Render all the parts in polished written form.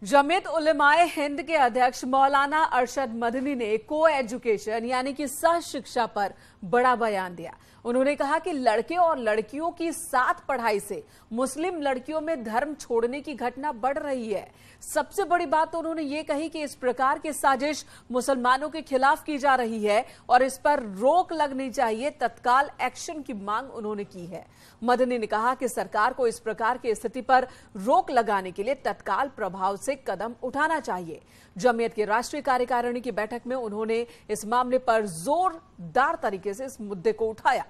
जमीयत उलेमाए हिंद के अध्यक्ष मौलाना अरशद मदनी ने को एजुकेशन यानी कि सह शिक्षा पर बड़ा बयान दिया। उन्होंने कहा कि लड़के और लड़कियों की साथ पढ़ाई से मुस्लिम लड़कियों में धर्म छोड़ने की घटना बढ़ रही है। सबसे बड़ी बात तो उन्होंने ये कही कि इस प्रकार की साजिश मुसलमानों के खिलाफ की जा रही है और इस पर रोक लगनी चाहिए, तत्काल एक्शन की मांग उन्होंने की है। मदनी ने कहा कि सरकार को इस प्रकार की स्थिति पर रोक लगाने के लिए तत्काल प्रभाव से कदम उठाना चाहिए। जमीयत की राष्ट्रीय कार्यकारिणी की बैठक में उन्होंने इस मामले पर जोरदार तरीके से इस मुद्दे को उठाया।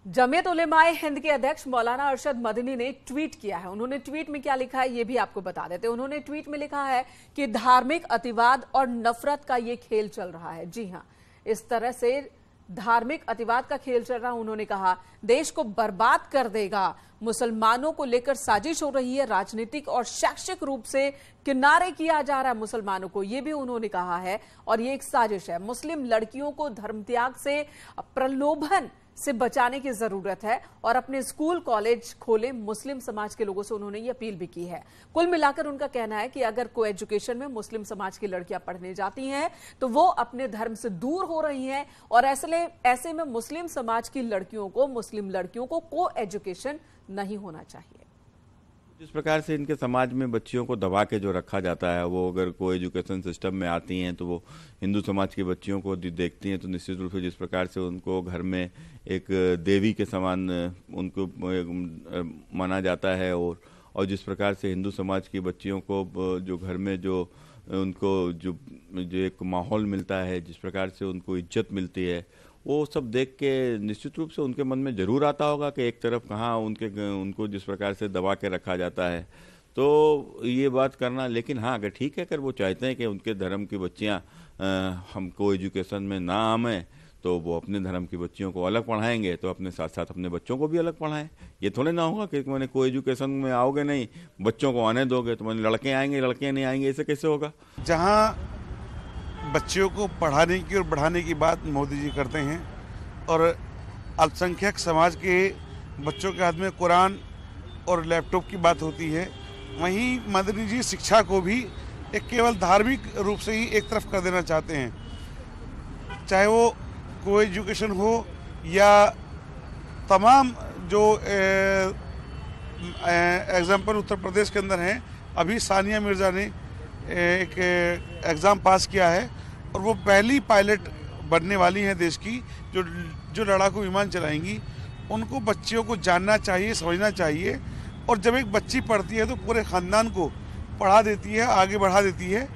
जमीयत उलेमाए हिंद के अध्यक्ष मौलाना अरशद मदनी ने ट्वीट किया है। उन्होंने ट्वीट में क्या लिखा है ये भी आपको बता देते हैं। उन्होंने ट्वीट में लिखा है कि धार्मिक अतिवाद और नफरत का ये खेल चल रहा है। जी हां, इस तरह से धार्मिक अतिवाद का खेल चल रहा है। उन्होंने कहा देश को बर्बाद कर देगा, मुसलमानों को लेकर साजिश हो रही है, राजनीतिक और शैक्षिक रूप से किनारे किया जा रहा है मुसलमानों को, यह भी उन्होंने कहा है और ये एक साजिश है। मुस्लिम लड़कियों को धर्म त्याग से, प्रलोभन से बचाने की जरूरत है और अपने स्कूल कॉलेज खोले। मुस्लिम समाज के लोगों से उन्होंने ये अपील भी की है। कुल मिलाकर उनका कहना है कि अगर को एजुकेशन में मुस्लिम समाज की लड़कियां पढ़ने जाती हैं तो वो अपने धर्म से दूर हो रही हैं और ऐसे में मुस्लिम समाज की लड़कियों को, मुस्लिम लड़कियों को एजुकेशन नहीं होना चाहिए। जिस प्रकार से इनके समाज में बच्चियों को दबा के जो रखा जाता है, वो अगर को एजुकेशन सिस्टम में आती हैं तो वो हिंदू समाज की बच्चियों को देखती हैं तो निश्चित रूप से जिस प्रकार से उनको घर में एक देवी के समान उनको माना जाता है और जिस प्रकार से हिंदू समाज की बच्चियों को जो घर में जो उनको जो एक माहौल मिलता है, जिस प्रकार से उनको इज्जत मिलती है, वो सब देख के निश्चित रूप से उनके मन में जरूर आता होगा कि एक तरफ कहाँ उनको जिस प्रकार से दबा के रखा जाता है तो ये बात करना। लेकिन हाँ, अगर ठीक है, अगर वो चाहते हैं कि उनके धर्म की बच्चियाँ हमको एजुकेशन में ना आवें तो वो अपने धर्म की बच्चियों को अलग पढ़ाएंगे तो अपने साथ साथ अपने बच्चों को भी अलग पढ़ाएं। ये थोड़े ना होगा कि मैंने को एजुकेशन में आओगे नहीं, बच्चों को आने दोगे तो मैंने लड़के आएंगे लड़कियाँ नहीं आएंगे, ऐसे कैसे होगा। जहाँ बच्चियों को पढ़ाने की और बढ़ाने की बात मोदी जी करते हैं और अल्पसंख्यक समाज के बच्चों के हाथ में कुरान और लैपटॉप की बात होती है, वहीं मदनी जी शिक्षा को भी एक केवल धार्मिक रूप से ही एक तरफ कर देना चाहते हैं। चाहे वो को एजुकेशन हो या तमाम जो एग्जाम्पल उत्तर प्रदेश के अंदर हैं, अभी सानिया मिर्ज़ा ने एक एग्ज़ाम पास किया है और वो पहली पायलट बनने वाली हैं देश की जो लड़ाकू विमान चलाएंगी। उनको बच्चियों को जानना चाहिए, समझना चाहिए और जब एक बच्ची पढ़ती है तो पूरे ख़ानदान को पढ़ा देती है, आगे बढ़ा देती है।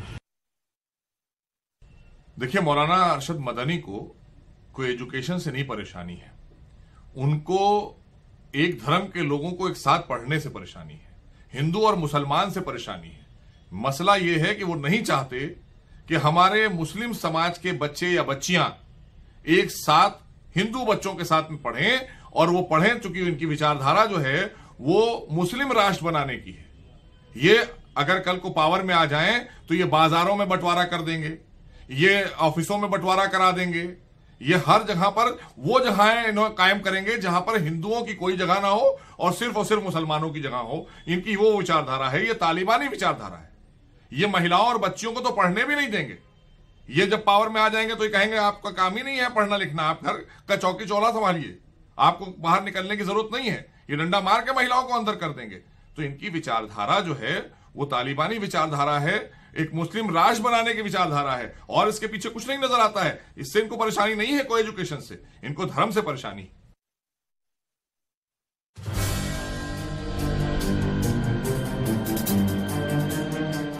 देखिए, मौलाना अरशद मदनी को एजुकेशन से नहीं परेशानी है, उनको एक धर्म के लोगों को एक साथ पढ़ने से परेशानी है, हिंदू और मुसलमान से परेशानी है। मसला यह है कि वो नहीं चाहते कि हमारे मुस्लिम समाज के बच्चे या बच्चियां एक साथ हिंदू बच्चों के साथ में पढ़ें और वो पढ़ें चूंकि उनकी विचारधारा जो है वो मुस्लिम राष्ट्र बनाने की है। ये अगर कल को पावर में आ जाएं तो ये बाजारों में बंटवारा कर देंगे, ये ऑफिसों में बंटवारा करा देंगे, ये हर जगह पर वो जगहें कायम करेंगे जहां पर हिंदुओं की कोई जगह ना हो और सिर्फ मुसलमानों की जगह हो। इनकी वो विचारधारा है, ये तालिबानी विचारधारा है। ये महिलाओं और बच्चियों को तो पढ़ने भी नहीं देंगे। ये जब पावर में आ जाएंगे तो ये कहेंगे आपका काम ही नहीं है पढ़ना लिखना, आप घर का चौकी चौला संभालिए, आपको बाहर निकलने की जरूरत नहीं है। ये डंडा मार के महिलाओं को अंदर कर देंगे। तो इनकी विचारधारा जो है वो तालिबानी विचारधारा है, एक मुस्लिम राष्ट्र बनाने की विचारधारा है और इसके पीछे कुछ नहीं नजर आता है। इससे इनको परेशानी नहीं है को एजुकेशन से, इनको धर्म से परेशानी है।